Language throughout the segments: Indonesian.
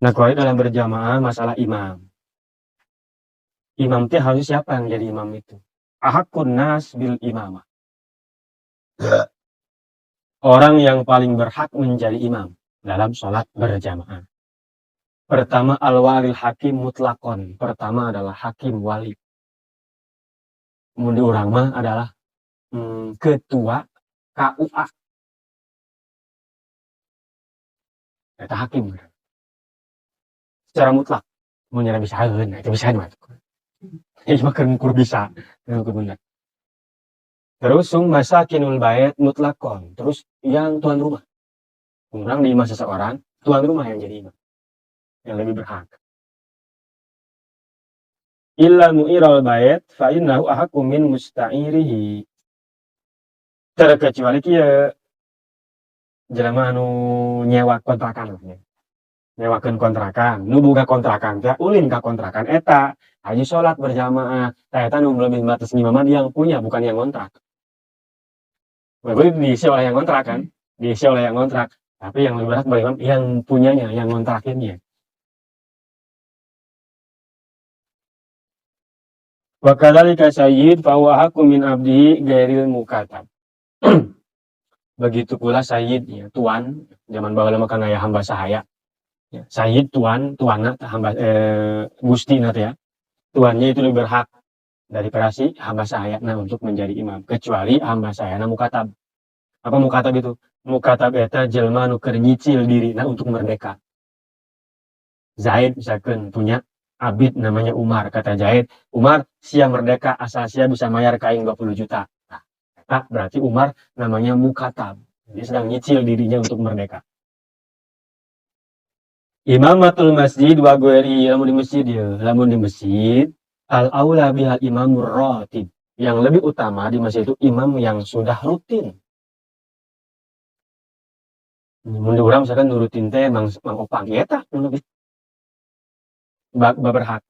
Nah, kalau dalam berjamaah masalah imam. Imam itu harus siapa yang jadi imam itu? Ahakun nas bil imamah. Orang yang paling berhak menjadi imam dalam sholat berjamaah. Pertama, al-walil hakim mutlakon. Pertama adalah hakim wali. Kemudian orang mah adalah ketua KUA. Itu hakim. Secara mutlak. Mau bisa itu bisa masuk. Ini mah keur bisa. Benar. Terus masakinul bait mutlakon. Terus yang tuan rumah. Orang di imam seseorang, tuan rumah yang jadi imam. Yang lebih berhak. Illa mu'iral bait fa innahu ahaqqu min musta'irihi. Terkecuali kieu jelema anu nyewa kontrakan lah. Nyewakeun kontrakan, nu boga kontrakan teh ulin ka kontrakan eta, haji salat berjamaah. Tah eta nu lebih batas ngimaman yang punya bukan yang ngontrak. Berarti diisi oleh yang ngontrak kan? Diisi oleh yang ngontrak. Tapi yang lebih berat bagaimana yang punyanya, yang ngontrakinnya. Wa kadzalika sayyid fa huwa haqqu min abdihi ghairil mukatab. Begitu pula sayyid ya, tuan zaman baheula mah kan aya hamba sahaya. Ya, sayyid tuanna hamba gusti na ya. Tuannya itu lebih berhak daripada si hamba sahayana untuk menjadi imam, kecuali hamba sahayana mukatab. Apa mukatab itu? Mukatab eta jelema nu keur nyicil dirina untuk merdeka. Zaid misalkan punya abid namanya Umar, kata Zaid, Umar sia merdeka asal sia bisa mayar kain 20 juta. Nah, berarti Umar namanya mukatab. Dia sedang nyicil dirinya untuk merdeka. Imamatul masjid wa ghairi, lamun di masjid ya, lamun di masjid al aula bihal imamur ratib. Yang lebih utama di masjid itu imam yang sudah rutin. Mun urang misalkan nurutin teh mang opang eta mun lebih berhak.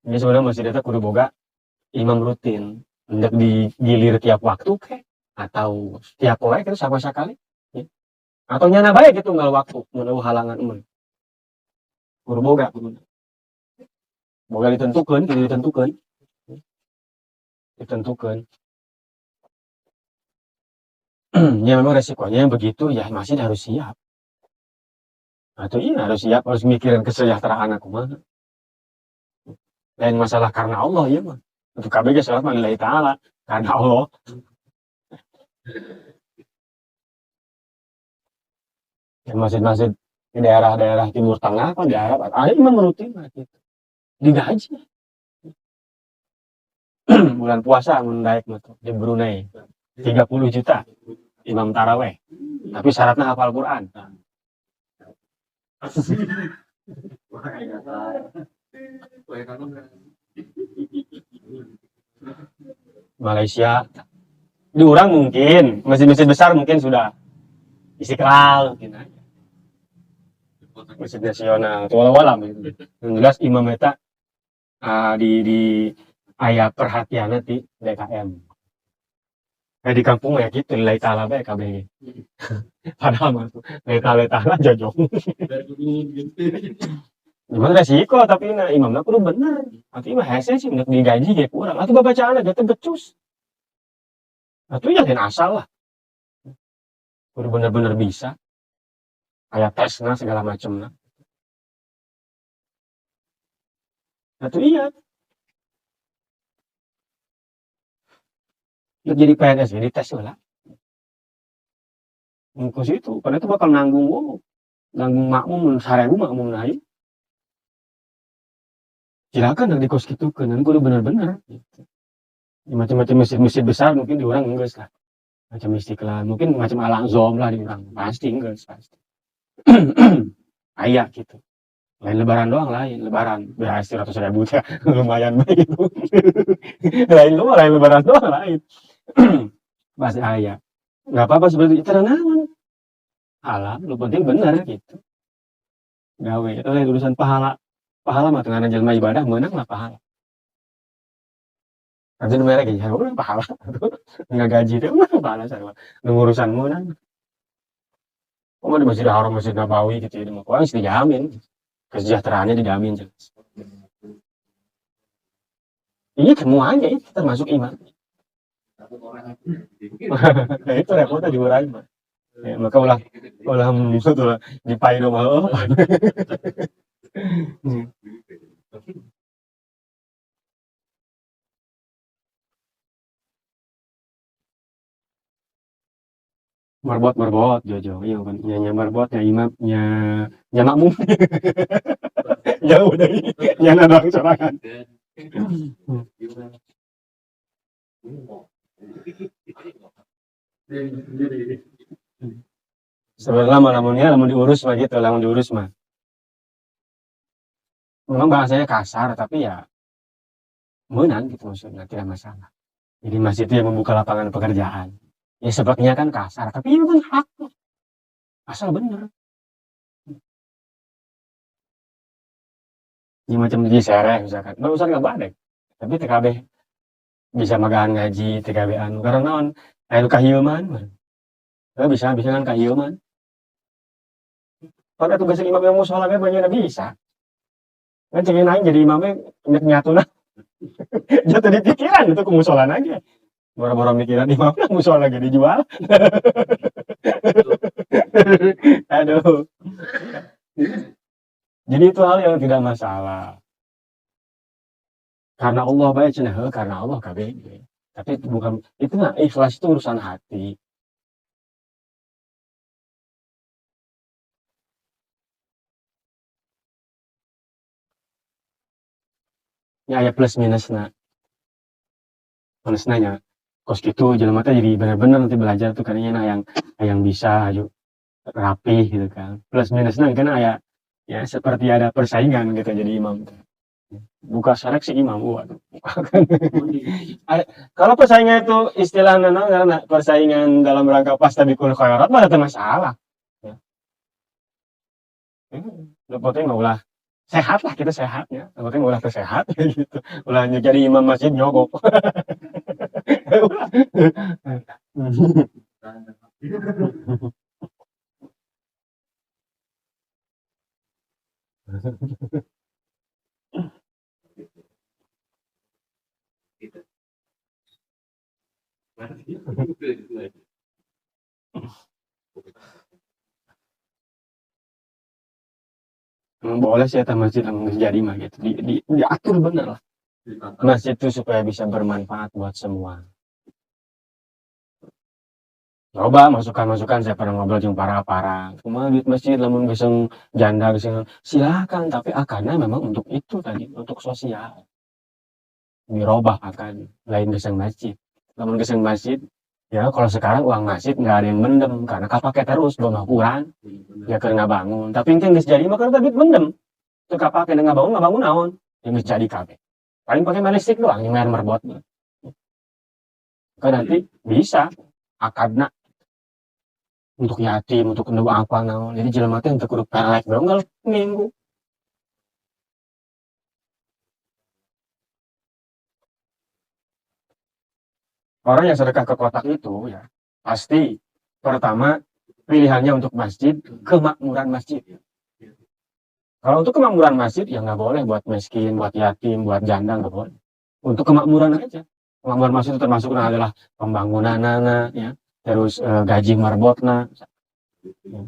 Ini sebenarnya masjid eta kudu boga imam rutin. Hendak digilir tiap waktu ke atau tiap poe itu sama sekali. Ya. Atau nyana bae gitu ngal waktu mun halangan mun. Kudu boga kudu. Boga ditentukeun, kudu ditentukeun. Ditentukeun. Ya memang resikonya begitu ya masjid harus siap. Atau iya harus siap, harus mikirin kesejahteraan aku mah. Lain masalah karena Allah ya mah. Untuk KBG salat mah lillahi ta'ala karena Allah. Ya, masjid-masjid di daerah-daerah Timur Tengah kan di Arab ada imam rutin gitu. Digaji. Bulan puasa mendaik di Brunei 30 juta imam taraweh. Tapi syaratnya hafal Quran. Malaysia di orang mungkin masjid-masjid besar mungkin sudah Istiqlal mungkin aja masjid nasional walau yang jelas imam eta di aya perhatiannya di DKM di kampung ya gitu lillahi ta'ala bae kabeh padahal mah leta-leta lah jojong Memang resiko tapi nah imamna kudu bener. Atuh mah hese sih untuk digaji ge kurang. Atuh babacaan aja teh becus. Atuh yakin asal lah. Kudu bener-bener bisa. Kayak tesna segala macemna. Atuh iya. Jadi PNS jadi tes lah. Mungkus itu, karena itu bakal nanggung makmum sarebu makmum lain. Silakan yang dikos gitu kan, kudu bener-bener. Gitu. Macam-macam masjid-masjid besar mungkin di orang enggak lah. Macam Istiqlal, mungkin macam Al-Azhar lah di orang. Pasti enggak, pasti. Ayah gitu. Lain lebaran doang lain, lebaran. BHS 100.000 ya, lumayan begitu. lain lebaran doang lain. Pasti ayah. Enggak apa-apa seperti itu, tenang. Alam, lu penting bener gitu. Gawe, itu lain urusan pahala. Pahala mah tengah jelema ibadah menang lah pahala. Kan nu mere ge urang pahala. Enggak gaji teh mah pahala sarua. Nu urusanmu nang. di Masjidil Haram, Masjid Nabawi gitu ya, orang dijamin kesejahteraannya dijamin jelas. Ini semuanya itu termasuk iman. Nah, itu repotnya diurangi, Mas. Ya, maka ulah musuh dipain sama apa. Marbot Jojo, iya kan, nya marbot, nya imam, nya makmum. Jauh dari nya doang sorangan. Sebenarnya lamun diurus mah gitu, lamun diurus mah. Memang bahasanya kasar, tapi ya menang gitu maksudnya, tidak masalah. Jadi masjid itu yang membuka lapangan pekerjaan. Ya sepertinya kan kasar, tapi itu kan hak. Asal bener. Ini macam di sereh misalkan. Nggak usah nggak badek. Tapi TKB bisa magahan ngaji, TKB anu. Karena naon, anu kahilman. Bisa kan kahilman. Pada tugas imam yang musola banyak bisa. Kan cengin aing jadi imamnya nyatu lah. Jatuh di pikiran itu ke musola aja. Boro-boro mikiran imamnya musola lagi dijual. Aduh. Jadi itu hal yang tidak masalah. Karena Allah baik cenah, karena Allah KBG. Tapi itu bukan, itu mah ikhlas itu urusan hati. Ya aya plus minusna. Minusna nya kos gitu jelema teh jadi bener-bener nanti belajar tuh karena yang bisa ayo rapi gitu kan. Plus minusna kan aya ya seperti ada persaingan gitu jadi imam. Buka seleksi imam waduh. Kalau persaingan itu istilahnya karena persaingan dalam rangka fastabiqul khairat mah ada masalah. Ya. Lu penting mah ulah sehat lah kita sehat ya. Lu penting ulah sehat gitu. Ulah jadi imam masjid nyogok. Boleh sih eta masjid lamun geus jadi mah gitu. Diatur bener lah. Masjid itu supaya bisa bermanfaat buat semua. Coba masukan-masukan saya pernah ngobrol jeung para kumaha duit masjid lamun geus janda geus silakan tapi akarnya memang untuk itu tadi, untuk sosial. Dirobah akan lain geus masjid. Lamun geus masjid ya kalau sekarang uang masjid nggak ada yang mendem karena kapake terus belum ukuran ya keur ngabangun tapi engke geus jadi mah tadi mendem teu kapake da ngabangun naon yang geus jadi kabeh paling pakai listrik doang yang bayar merbot kan nanti bisa akadna untuk yatim untuk nu apa naon jadi jelema teh teu kudu pelek beunggal minggu orang yang sedekah ke kotak itu ya pasti pertama pilihannya untuk masjid kemakmuran masjid. Kalau untuk kemakmuran masjid ya nggak boleh buat miskin, buat yatim, buat janda nggak boleh. Untuk kemakmuran aja. Kemakmuran masjid itu termasuk adalah pembangunan ya, terus gaji marbotna, ya,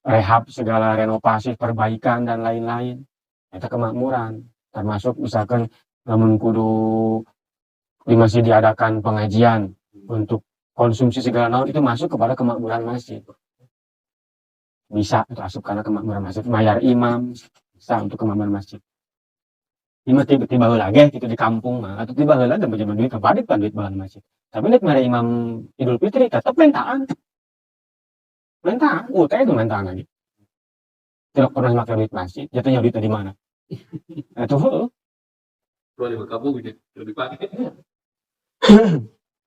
rehab segala renovasi, perbaikan dan lain-lain. Itu kemakmuran. Termasuk misalkan namun kudu di masjid diadakan pengajian untuk konsumsi segala naon itu masuk kepada kemakmuran masjid. Bisa itu asup karena kemakmuran masjid. Bayar imam bisa untuk kemakmuran masjid. Ima tiba-tiba lagi gitu di kampung mah atau tiba heula dan zaman duit kepadik pan duit bahan masjid. Tapi nek mere imam Idul Fitri tetap mentaan. Mentaan, teh itu mentaan lagi. Tidak pernah makan duit masjid, jatuhnya duit di mana? Itu Keluar di kampung gitu, dipakai.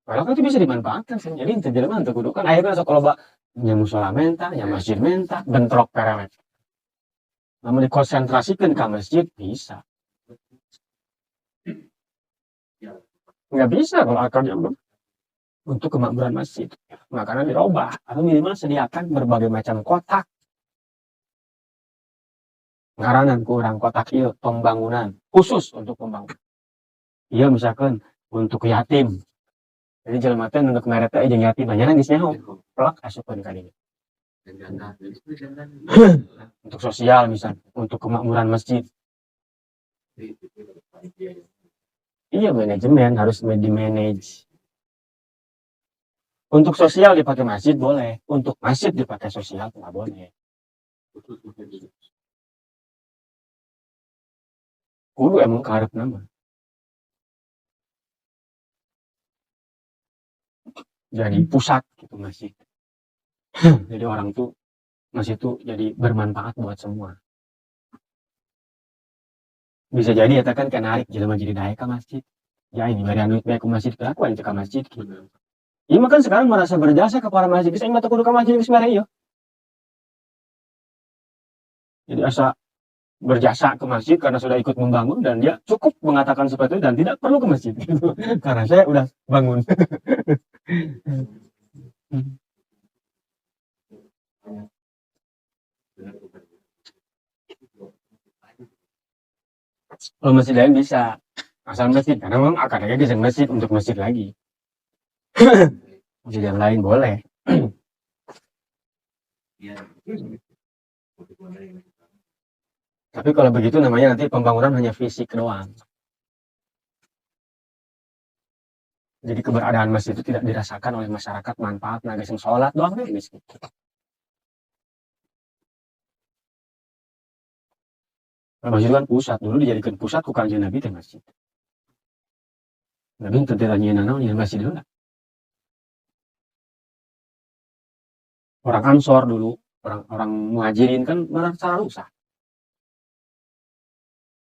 Kalau kan itu bisa dimanfaatkan sih. Jadi itu jelema teu kudu kan akhirnya sekolah nya musola menta, nya masjid menta, bentrok perelet. Namun dikonsentrasikan ke masjid bisa. Nggak bisa kalau akarnya untuk kemakmuran masjid. makanya dirubah atau minimal sediakan berbagai macam kotak ngaranan kurang kotak ieu pembangunan khusus untuk pembangunan. Iya misalkan untuk yatim. Jadi jelema teh nunduk mere teh jeung yatim nya geus nyaho. Plak asupkeun ka dieu. Untuk sosial misalnya, untuk kemakmuran masjid. Iya manajemen harus di-manage. Untuk sosial dipakai masjid boleh, untuk masjid dipakai sosial nggak boleh. Kudu emang karep nama. Jadi pusat gitu masjid. Jadi orang tuh masjid tuh jadi bermanfaat buat semua. Bisa jadi ya kan narik jelema jadi daek ke masjid. Ya ini bari anu bae ke masjid ke aku aja ke masjid gitu. Iya kan sekarang merasa berjasa ke para masjid. Bisa mata kudu ke masjid geus mere ieu. Jadi asa berjasa ke masjid karena sudah ikut membangun dan dia cukup mengatakan seperti itu dan tidak perlu ke masjid gitu. Karena saya udah bangun. Kalau masjid lain bisa asal masjid karena memang akarnya geus masjid untuk masjid lagi. Masjid yang lain boleh. Tapi kalau begitu namanya nanti pembangunan hanya fisik doang. Jadi keberadaan masjid itu tidak dirasakan oleh masyarakat manfaat nah geus sholat doang deh gitu. Masjid kan pusat dulu dijadikan pusat ku kanjeng Nabi teh masjid. Nabi teu tanya naon nya masjid dulu. Orang Ansor dulu, orang Muhajirin kan merasa rusak.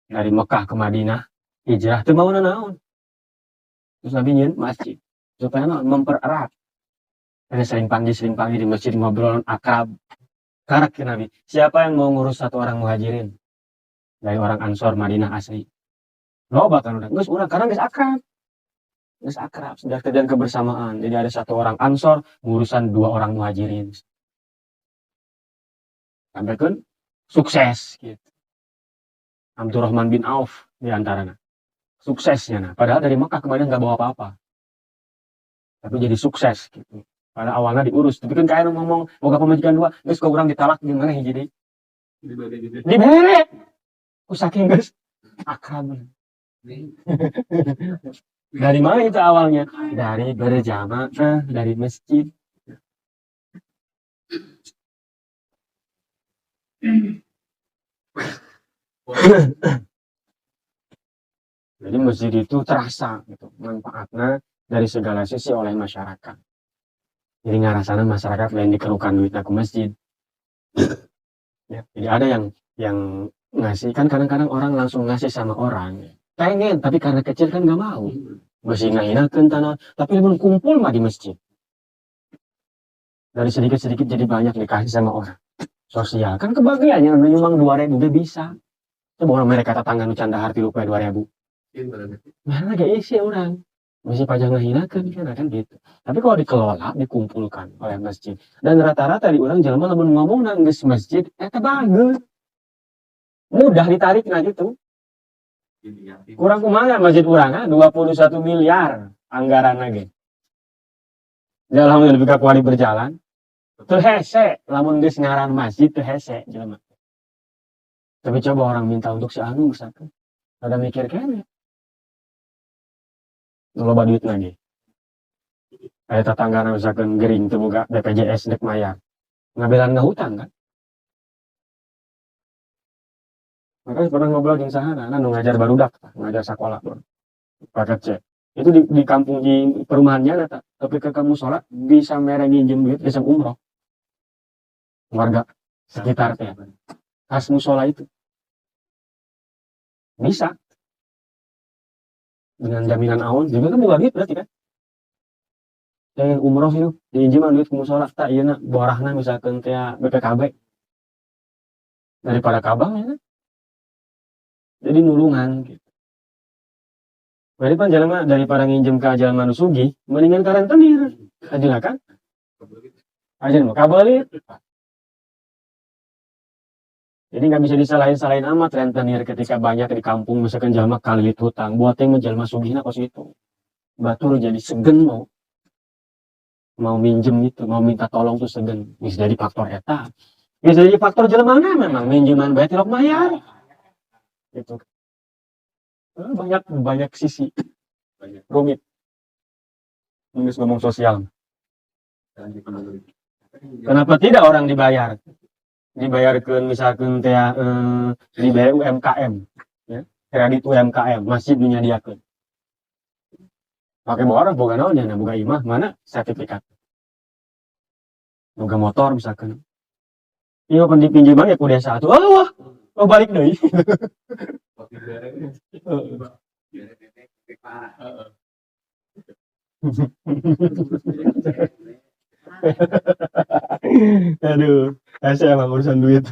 Dari Mekah ke Madinah hijrah teu mau naon. Terus Nabi nyeun masjid supaya mempererat. Ada sering panggil di masjid ngobrol akrab. Karak ke Nabi, siapa yang mau ngurus satu orang Muhajirin? Dari orang Ansor Madinah asli. Loba kan udah, geus urang karena geus akrab. Geus akrab, sudah kerjaan kebersamaan. Jadi ada satu orang Ansor ngurusan dua orang Muhajirin. Sampai kan sukses gitu. Abdurrahman bin Auf di antaranya. Suksesnya nah. Padahal dari Mekah kemarin nggak bawa apa-apa. Tapi jadi sukses gitu. Pada awalnya diurus. Tapi kan kayak ngomong, boga pemajikan dua, geus kok urang ditalak gimana hiji deui. Dibere. Ku saking geus akrab. Dari mana itu awalnya? Dari berjamaah, dari masjid. Jadi masjid itu terasa gitu, manfaatnya dari segala sisi oleh masyarakat. Jadi ngarasana masyarakat lain dikerukan duitnya ke masjid. Ya, jadi ada yang ngasih kan kadang-kadang orang langsung ngasih sama orang. Pengen tapi karena kecil kan nggak mau. Masih ngahinakeun tanah, tapi mun kumpul mah di masjid. Dari sedikit-sedikit jadi banyak dikasih sama orang. Sosial kan kebagiannya nyumbang 2.000 ge bisa. Coba orang mereka tetangga nu canda harti lupa 2.000. Mana gak isi orang. Masih pajang ngahinakeun kan gitu. Tapi kalau dikelola, dikumpulkan oleh masjid. Dan rata-rata di orang jelema lamun ngomong nang geus masjid eta bagus. Mudah ditarik nah gitu. Kurang kumaha masjid urang 21 miliar anggaranna ge. Ya alhamdulillah bika kuari berjalan. Teu hese lamun geus ngaran masjid teu hese jelema. Tapi coba orang minta untuk si anu misalkan. Ada mikir kene. Loba duit lagi. Kayak tetanggana misalkan gering teu boga BPJS dek mayar. Ngabelan ngahutang kan. Makanya pernah ngobrol jeung sahana nu ngajar barudak, ngajar sekolah. Paket C. Itu di kampung di perumahannya ada tapi ke kamu sholat bisa mere nginjem duit bisa umroh. Warga sekitar teh. Khas musola itu. Bisa. Dengan jaminan awal juga kan bukan duit berarti kan. Yang umroh itu diinjeman duit ke musola tak ieu na borahna misalkan kayak BPKB. Daripada kabang ya kan. Jadi nulungan gitu. Berarti kan jalan daripada nginjem ke jalan manusugi, mendingan karentenir. Aja kan? Aja mau kabelit. Jadi nggak bisa disalahin amat rentenir ketika banyak di kampung misalkan jalma kalilit hutang. Buat yang menjelma sugihna kos itu. Batur jadi segen mau minjem itu, mau minta tolong tuh segen. Bisa jadi faktor eta. Bisa jadi faktor jelmana memang minjeman bae tilok mayar. Gitu. Banyak sisi Banyak. rumit. Nggak ngomong sosial. Kenapa tidak orang dibayar? Dibayarkan misalkan teh dibayar UMKM, ya, kredit UMKM masih dinyadiakeun. Pakai bawa orang boga naon nya boga imah mana sertifikat. Boga motor misalkan. Iya kan dipinjeman ya ku desa atuh. Wah, balik deui. Aduh, saya emang urusan duit.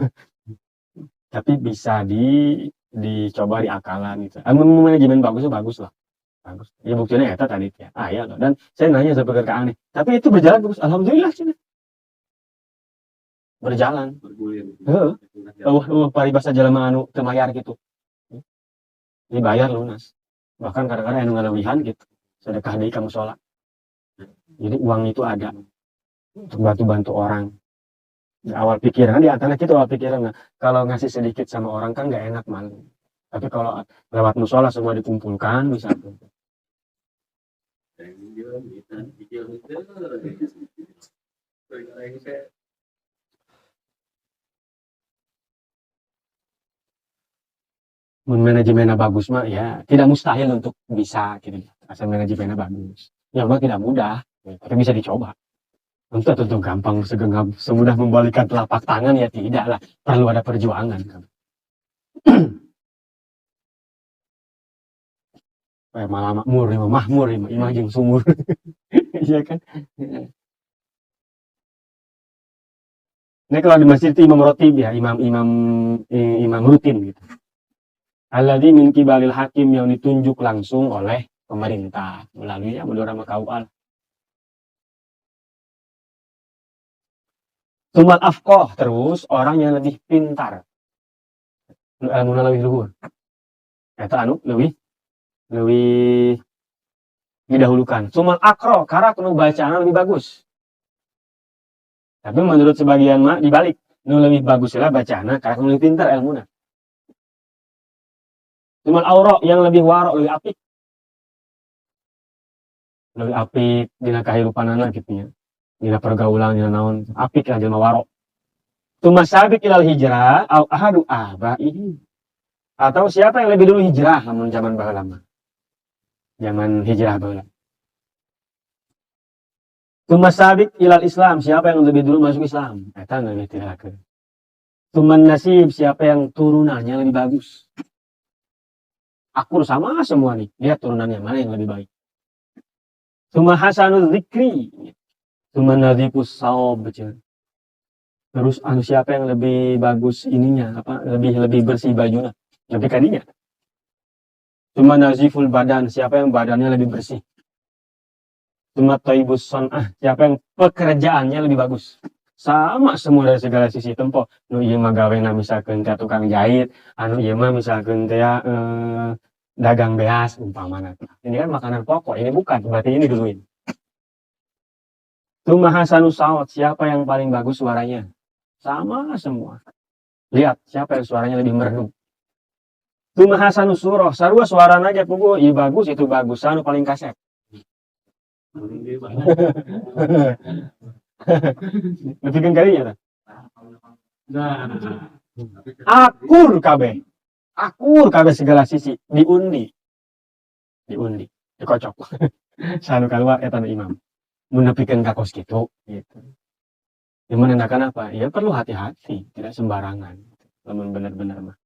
Tapi bisa dicoba diakalan gitu. Manajemen bagus lah. Bagus. Ya buktinya eta tadi ya. Ya loh. Dan saya nanya seperti ke aneh. Tapi itu berjalan terus. Alhamdulillah cina. Berjalan. Paribasa jalma anu teu mayar gitu. Dibayar lunas. Bahkan kadang-kadang anu ngalewihan gitu. Sedekah deui ka mushola. Jadi uang itu ada untuk bantu orang. Di awal pikiran di antara kita awal pikiran kalau ngasih sedikit sama orang kan nggak enak malu. Tapi kalau lewat musola semua dikumpulkan bisa. Manajemennya bagus mah ya tidak mustahil untuk bisa gitu. Asal manajemennya bagus. Ya memang tidak mudah, tapi bisa dicoba. Tentu gampang semudah membalikan telapak tangan ya tidak lah. Perlu ada perjuangan. Malah mahmur, imah jeung sumur. Iya kan? Ini kalau di masjid itu imam rotib ya, imam rutin gitu. Alladzi min kibalil hakim yang ditunjuk langsung oleh pemerintah melalui menurut KUA. Tumal afqah terus orang yang lebih pintar. Ilmu lebih luhur. Eta anu lebih didahulukan. Tumal akro karena kuno bacaan lebih bagus. Tapi menurut sebagian mah dibalik, nu lebih bagus lah bacaan karena kuno lebih pintar ilmuna. Tumal auro yang lebih waro lebih apik. Lebih apik dina kahirupanana gitu ya. Dina pergaulan dina naon apik lah jelema waro. Tumasabik ilal hijrah au ahadu abaihi. Atau siapa yang lebih dulu hijrah namun zaman baheula mah. Zaman hijrah baheula. Tumasabik ilal Islam, siapa yang lebih dulu masuk Islam? Eta lebih tidak ke. Tuman nasib, siapa yang turunannya lebih bagus? Akur sama semua nih, lihat turunannya mana yang lebih baik. Tuma hasanul zikri, tuma nadhifus saub. Terus siapa yang lebih bagus ininya, lebih bersih bajunya, lebih kadinya. Tuma naziful badan, siapa yang badannya lebih bersih. Tuma taibus son'ah, siapa yang pekerjaannya lebih bagus. Sama semua dari segala sisi tempo. Nu ieu mah gawena misalkeun teh tukang jahit, anu ieu mah misalkeun teh dagang beas umpamana. Ini kan makanan pokok, ini bukan, berarti ini duluin. Tuma hasanus saut, siapa yang paling bagus suaranya? Sama semua. Lihat siapa yang suaranya lebih merdu. Tuma hasanus surah, sarua suarana aja pugu, ieu bagus itu bagus, anu paling kasep. Lebih kalinya ta? Akur kabeh segala sisi diundi, dikocok. Sanu keluar eta imam. Mun nepikeun ka kos kitu gitu. Yang menandakan apa? Ya perlu hati-hati, tidak sembarangan. Lamun benar-benar mah.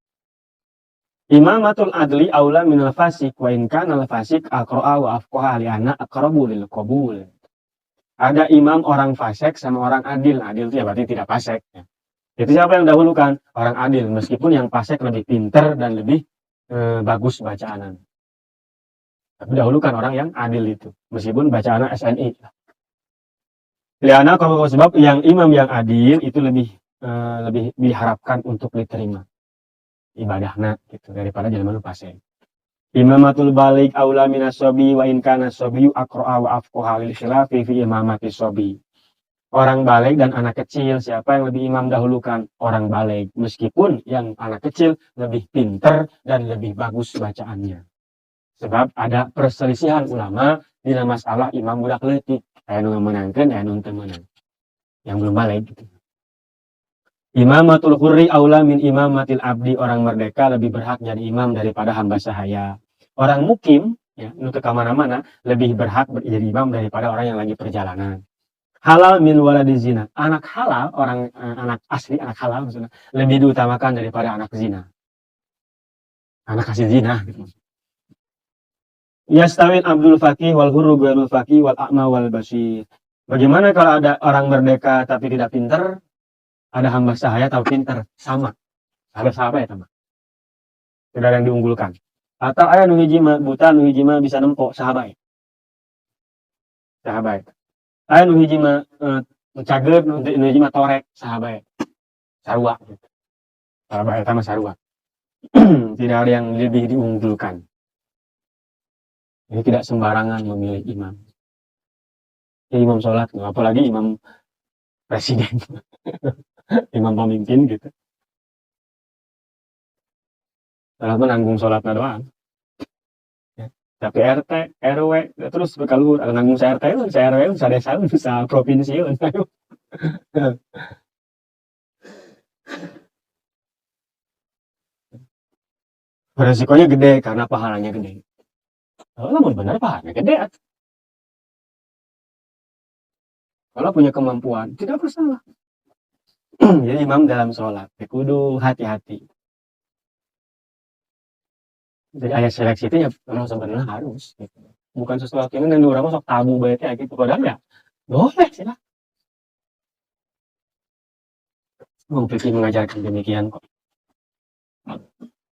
Imamatul adli aula minal fasik wa in kana al fasik aqra'a wa afqaha li anna aqrabu lil qabul. Ada imam orang fasik sama orang adil. Adil itu ya berarti tidak fasik. Ya. Itu siapa yang dahulukan? Orang adil. Meskipun yang fasik lebih pintar dan lebih bagus bacaan. Tapi dahulukan orang yang adil itu. Meskipun bacaan SNI. Liana kalau sebab yang imam yang adil itu lebih diharapkan untuk diterima ibadahna gitu daripada jelema nu fasik. Imamatul balik aula minas sobi wa in kana sobiyu aqra'a wa afqaha lil khilafi fi imamati sobi. Orang balik dan anak kecil siapa yang lebih imam dahulukan? Orang balik, meskipun yang anak kecil lebih pintar dan lebih bagus bacaannya. Sebab ada perselisihan ulama di masalah imam budak leutik, aya nu ngamenangkeun, aya nu teu meunang. Yang belum balik gitu. Imamatul hurri aula min imamatil abdi, orang merdeka lebih berhak jadi imam daripada hamba sahaya. Orang mukim, ya, nu teu kamana-mana, lebih berhak jadi imam daripada orang yang lagi perjalanan. Halal min waladi zina, anak halal, orang anak asli, anak halal maksudnya, lebih diutamakan daripada anak zina. Anak hasil zina gitu. Yastawil abdul faqih wal hurru ghairul faqih wal a'ma wal basir. Bagaimana kalau ada orang merdeka tapi tidak pintar? Ada hamba sahaya atau pintar, sama. Ada sahabat ya teman. Tidak ada yang diunggulkan. Atau ayah nu hiji mah buta, nu hiji mah bisa nempo, sahabat. Sahabat. Ayah nu hiji mah cager, nu hiji mah torek, sahabat. Sarua gitu. Sahabat eta mah sarua. Tidak ada yang lebih diunggulkan. Jadi tidak sembarangan memilih imam. Ya, imam sholat, apalagi imam presiden. Imam pemimpin gitu. Salah menanggung sholatnya doang. Ya. Tapi RT, RW, terus kalau nanggung RT, RW, desa, bisa provinsi. Resikonya gede karena pahalanya gede. Kalau namun benar pahalanya gede. Kalau punya kemampuan, tidak bersalah. Jadi imam dalam sholat, kudu hati-hati. Jadi ayat seleksi itu ya memang sebenarnya harus. Gitu. Bukan sesuatu yang orang masuk tabu baik ya gitu. Padahal ya boleh sih lah. Fikih mengajarkan demikian kok.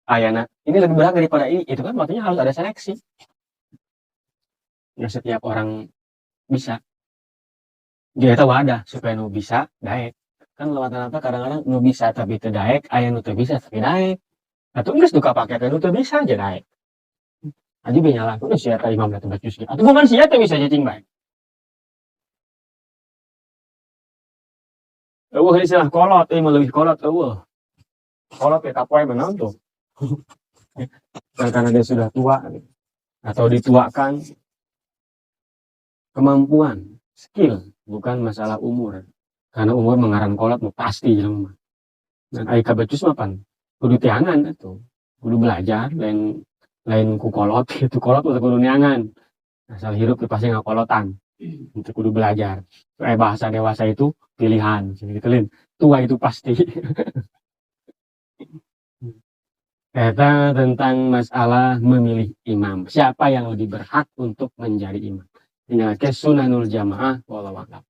Ayana, ini lebih berat daripada ini. Itu kan maksudnya harus ada seleksi. Ya setiap orang bisa. Dia tahu ada supaya nu bisa daek. Kan rata-rata kadang-kadang nu bisa tapi teu daek, aya nu teu bisa tapi daek. Atuh geus duka pake teh nu teu bisa aja daek. Adi be nyalakeun sia ta imam teh baca atuh bukan sia teh bisa cicing bae. Eueuh istilah kolot, mah leuwih kolot eueuh. Kolot teh kapoe beunang tuh. Karena dia sudah tua atau dituakan, kemampuan, skill, bukan masalah umur. Karena umur mengarang kolot pasti jelema. Dan ai kabecus mah pan kudu tiangan atuh. Kudu belajar lain ku kolot itu kolot kudu niangan. Asal hirup pasti ngakolotan. Itu kudu belajar. Bahasa dewasa itu pilihan. Gitu tua itu pasti. Eta tentang masalah memilih imam. Siapa yang lebih berhak untuk menjadi imam? Ingat sunanul jamaah wallahu a'lam.